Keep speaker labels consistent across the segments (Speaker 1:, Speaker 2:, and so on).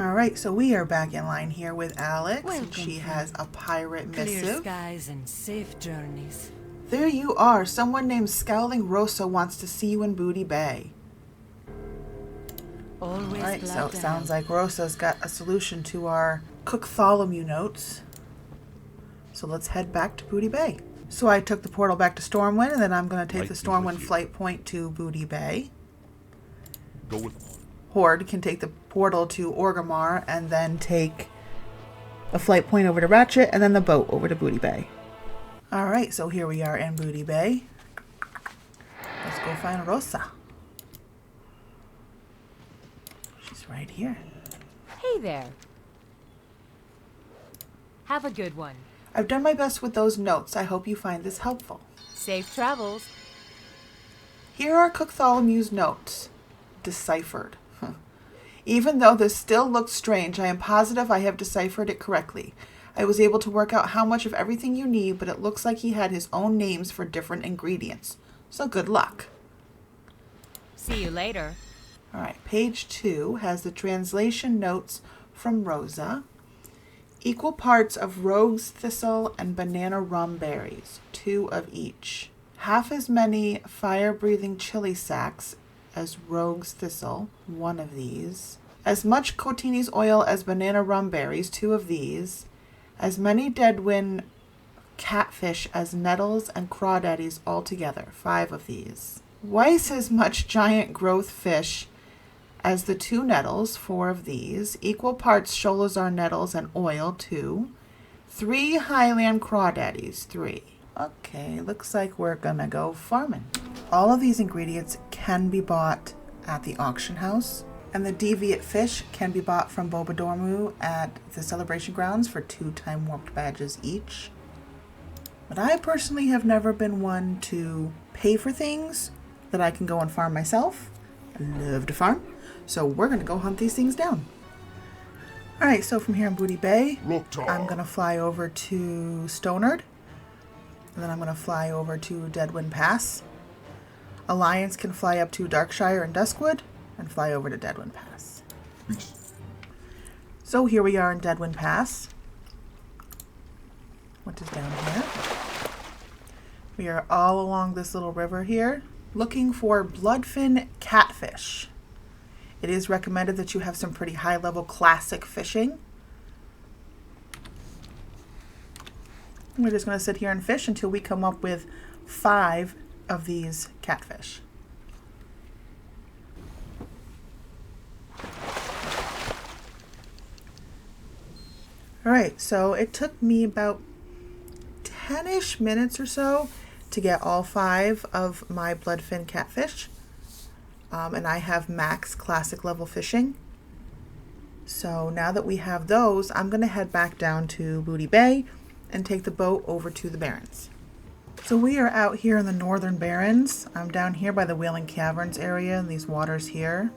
Speaker 1: Alright, so we are back in line here with Alex, and she has a Pirate Missive.
Speaker 2: Clear skies and safe journeys.
Speaker 1: There you are. Someone named Scowling Rosa wants to see you in Booty Bay. Alright, so it sounds like Rosa's got a solution to our Cooktholomew notes. So let's head back to Booty Bay. So I took the portal back to Stormwind, and then I'm going to take the Stormwind flight point to Booty Bay.
Speaker 3: Go with
Speaker 1: Horde can take the portal to Orgrimmar, and then take a flight point over to Ratchet, and then the boat over to Booty Bay. Alright, so here we are in Booty Bay. Let's go find Rosa. She's right here.
Speaker 2: Hey there. Have a good one.
Speaker 1: I've done my best with those notes. I hope you find this helpful.
Speaker 2: Safe travels.
Speaker 1: Here are Cooktholomews notes. Deciphered. Even though this still looks strange, I am positive I have deciphered it correctly. I was able to work out how much of everything you need, but it looks like he had his own names for different ingredients. So good luck.
Speaker 2: See you later.
Speaker 1: Alright, page 2 has the translation notes from Rosa. Equal parts of rogue's thistle and banana rum berries, 2 of each. Half as many fire-breathing chili sacks as rogue's thistle, 1 of these. As much Cotini's oil as banana rum berries, 2 of these. As many deadwind catfish as nettles and crawdaddies altogether, 5 of these. Twice as much giant growth fish as the 2 nettles, 4 of these. Equal parts Sholazar nettles and oil, 2. 3 Highland crawdaddies, 3. Okay, looks like we're gonna go farming. All of these ingredients can be bought at the auction house, and the Deviate Fish can be bought from Bobadormu at the Celebration Grounds for 2 time warped badges each. But I personally have never been one to pay for things that I can go and farm myself. I love to farm, so we're gonna go hunt these things down. Alright, so from here in Booty Bay, I'm gonna fly over to Stonard. And then I'm going to fly over to Deadwind Pass. Alliance can fly up to Darkshire and Duskwood and fly over to Deadwind Pass. So here we are in Deadwind Pass. What is down here? We are all along this little river here looking for Bloodfin Catfish. It is recommended that you have some pretty high level classic fishing. We're just going to sit here and fish until we come up with 5 of these catfish. Alright, so it took me about 10-ish minutes or so to get all 5 of my Bloodfin catfish. And I have max classic level fishing. So now that we have those, I'm going to head back down to Booty Bay and take the boat over to the Barrens. So we are out here in the Northern Barrens. I'm down here by the Wailing Caverns area in these waters here.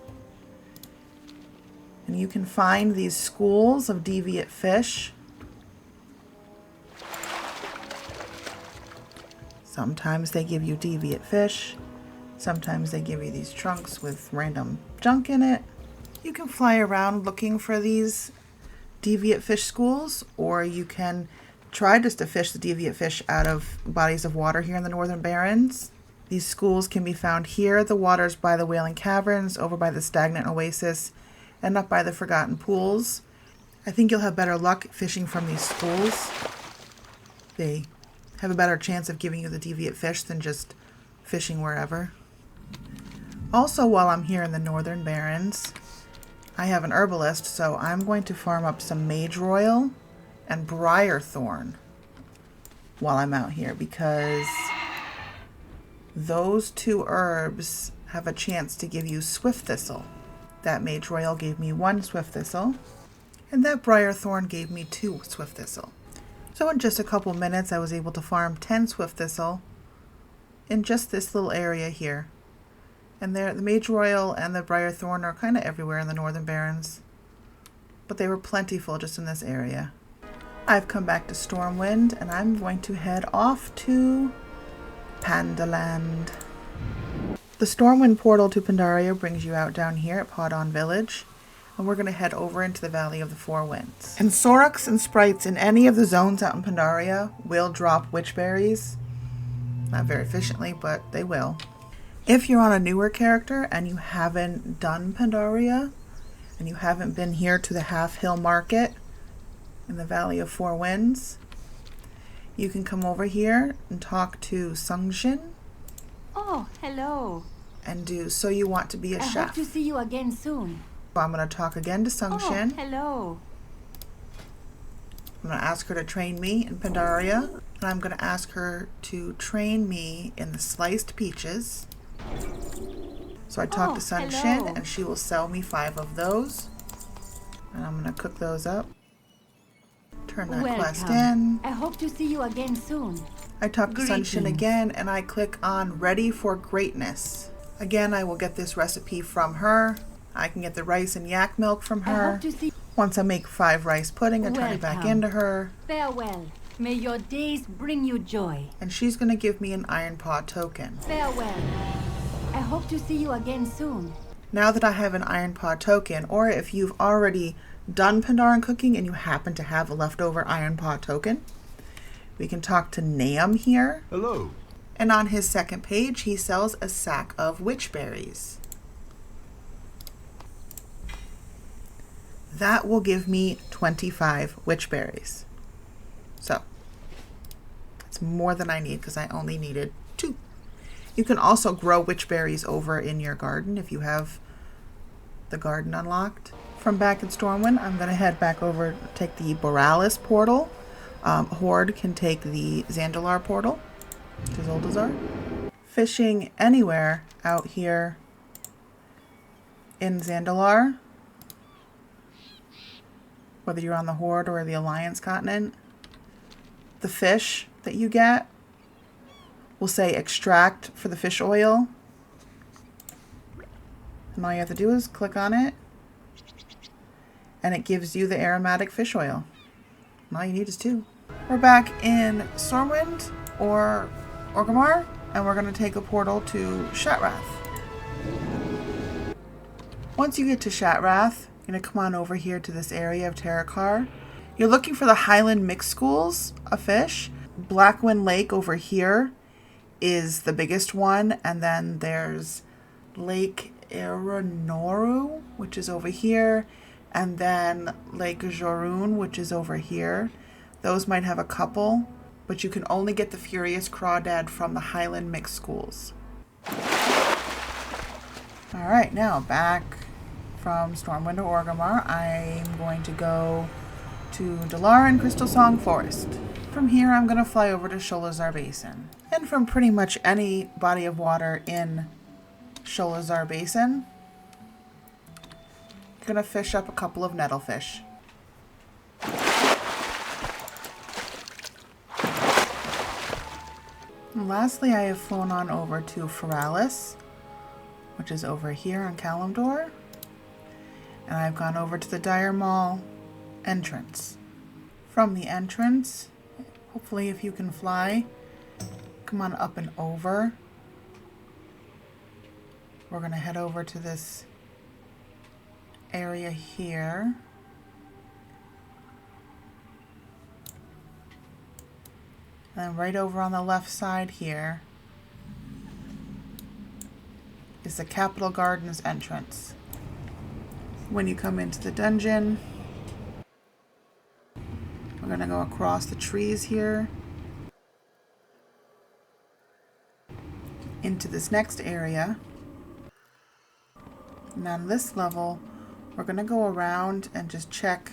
Speaker 1: And you can find these schools of deviate fish. Sometimes they give you deviate fish. Sometimes they give you these trunks with random junk in it. You can fly around looking for these deviate fish schools, or you can try just to fish the deviate fish out of bodies of water here in the Northern Barrens. These schools can be found here, the waters by the Wailing Caverns, over by the Stagnant Oasis, and up by the Forgotten Pools. I think you'll have better luck fishing from these schools. They have a better chance of giving you the deviate fish than just fishing wherever. Also, while I'm here in the Northern Barrens, I have an herbalist, so I'm going to farm up some Mage Royal and Briarthorn while I'm out here, because those 2 herbs have a chance to give you Swiftthistle. That Mage Royal gave me 1 Swiftthistle, and that Briarthorn gave me 2 Swiftthistle. So in just a couple minutes I was able to farm 10 Swiftthistle in just this little area here. And the Mage Royal and the Briarthorn are kind of everywhere in the Northern Barrens, but they were plentiful just in this area. I've come back to Stormwind, and I'm going to head off to Pandaland. The Stormwind portal to Pandaria brings you out down here at Podon Village. And we're going to head over into the Valley of the Four Winds. And Soraks and sprites in any of the zones out in Pandaria will drop Witchberries. Not very efficiently, but they will. If you're on a newer character and you haven't done Pandaria, and you haven't been here to the Half Hill Market in the Valley of Four Winds, you can come over here and talk to Sungjin.
Speaker 4: Oh, hello.
Speaker 1: And do So You Want to Be a
Speaker 4: I
Speaker 1: Chef.
Speaker 4: hope to see you again soon.
Speaker 1: I'm going to talk again to Sungjin.
Speaker 4: Oh, hello.
Speaker 1: I'm going to ask her to train me in Pandaria. And I'm going to ask her to train me in the sliced peaches. So I talk to Sungjin,
Speaker 4: hello.
Speaker 1: and she will sell me 5 of those. And I'm going to cook those up. Turn that quest in.
Speaker 4: I hope to see you again soon.
Speaker 1: I talk to Sungjin
Speaker 4: Greetings.
Speaker 1: again, and I click on Ready for Greatness. Again, I will get this recipe from her. I can get the rice and yak milk from
Speaker 4: I
Speaker 1: her.
Speaker 4: hope to see.
Speaker 1: Once I make 5 rice pudding, I turn it back
Speaker 4: Welcome.
Speaker 1: into her.
Speaker 4: Farewell. May your days bring you joy.
Speaker 1: And she's going to give me an Iron Paw token.
Speaker 4: Farewell. I hope to see you again soon.
Speaker 1: Now that I have an Iron Paw token, or if you've already done Pandaran cooking and you happen to have a leftover Iron Paw token, we can talk to Nam here.
Speaker 3: Hello.
Speaker 1: And on his second page, he sells a sack of Witchberries. That will give me 25 Witchberries. So, it's more than I need because I only needed 2. You can also grow Witchberries over in your garden if you have the garden unlocked. From back in Stormwind, I'm going to head back over, take the Borealis portal. Horde can take the Zandalar portal to Zoldazar. Fishing anywhere out here in Zandalar, whether you're on the Horde or the Alliance continent, the fish that you get will say extract for the fish oil. And all you have to do is click on it, and it gives you the aromatic fish oil. And all you need is 2. We're back in Stormwind or Orgrimmar, and we're going to take a portal to Shatrath. Once you get to Shatrath, you're going to come on over here to this area of Terrakar. You're looking for the Highland Mixed Schools of fish. Blackwind Lake over here is the biggest one, and then there's Lake Eronoru, which is over here, and then Lake Jorun, which is over here. Those might have a couple, but you can only get the Furious Crawdad from the Highland Mixed Schools. Alright, now back from Stormwind to Orgrimmar, I'm going to go to Dalaran Crystal Song Forest. From here, I'm going to fly over to Sholazar Basin. And from pretty much any body of water in Sholazar Basin, I'm going to fish up a couple of Nettlefish. And lastly, I have flown on over to Feralis, which is over here on Kalimdor. And I've gone over to the Dire Maul entrance. From the entrance, hopefully if you can fly, come on up and over. We're going to head over to this area here. And right over on the left side here is the Capital Gardens entrance. When you come into the dungeon, we're going to go across the trees here into this next area. And on this level, we're going to go around and just check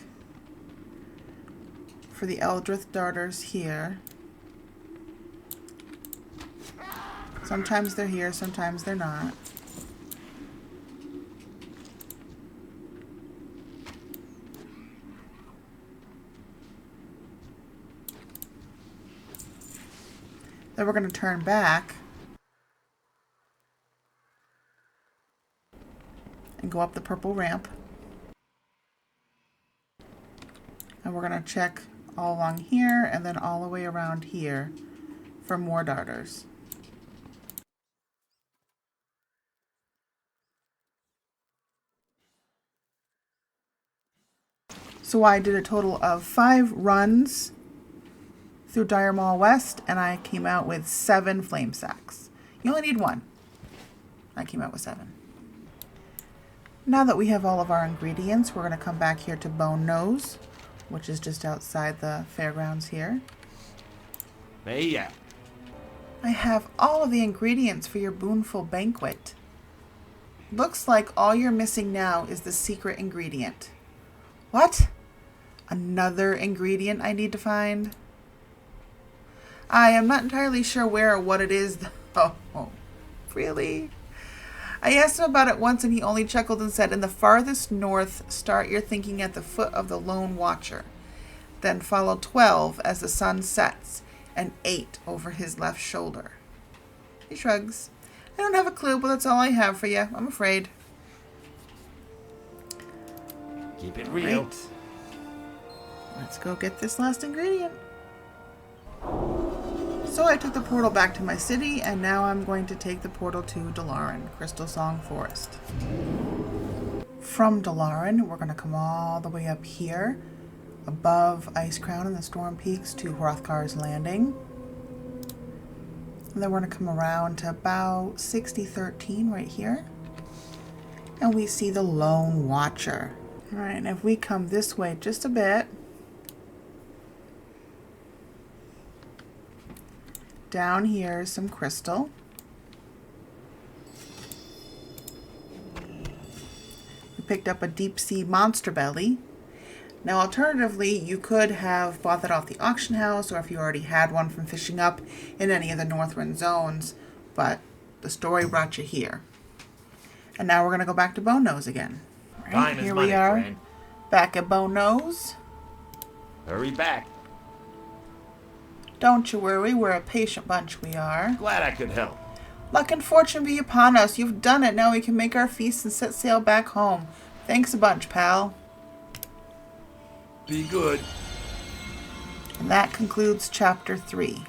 Speaker 1: for the Eldritch Darters here. Sometimes they're here, sometimes they're not. Then we're going to turn back and go up the purple ramp. And we're going to check all along here and then all the way around here for more darters. So I did a total of 5 runs through Dire Mall West, and I came out with 7 flame sacks. You only need 1. I came out with 7. Now that we have all of our ingredients, we're going to come back here to Bonenose, which is just outside the fairgrounds here.
Speaker 3: Hey, yeah.
Speaker 1: I have all of the ingredients for your boonful banquet. Looks like all you're missing now is the secret ingredient. What? Another ingredient I need to find? I am not entirely sure where or what it is, though. Oh, really? I asked him about it once and he only chuckled and said, in the farthest north, start your thinking at the foot of the Lone Watcher. Then follow 12 as the sun sets, and 8 over his left shoulder. He shrugs. I don't have a clue, but that's all I have for you, I'm afraid.
Speaker 3: Keep it real.
Speaker 1: Right. Let's go get this last ingredient. So I took the portal back to my city, and now I'm going to take the portal to Dalaran, Crystal Song Forest. From Dalaran, we're going to come all the way up here, above Ice Crown and the Storm Peaks to Hrothgar's Landing. And then we're going to come around to about 6013 right here. And we see the Lone Watcher. Alright, and if we come this way just a bit, down here is some crystal. We picked up a deep sea Monsterbelly. Now alternatively, you could have bought that off the auction house, or if you already had one from fishing up in any of the Northrend zones, but the story brought you here. And now we're going to go back to Bonenose again. Right,
Speaker 3: Time is
Speaker 1: here
Speaker 3: money,
Speaker 1: we are,
Speaker 3: friend.
Speaker 1: back at Bonenose.
Speaker 3: Hurry back.
Speaker 1: Don't you worry, we're a patient bunch, we are.
Speaker 3: Glad I could help.
Speaker 1: Luck and fortune be upon us. You've done it. Now we can make our feast and set sail back home. Thanks a bunch, pal.
Speaker 3: Be good.
Speaker 1: And that concludes chapter 3.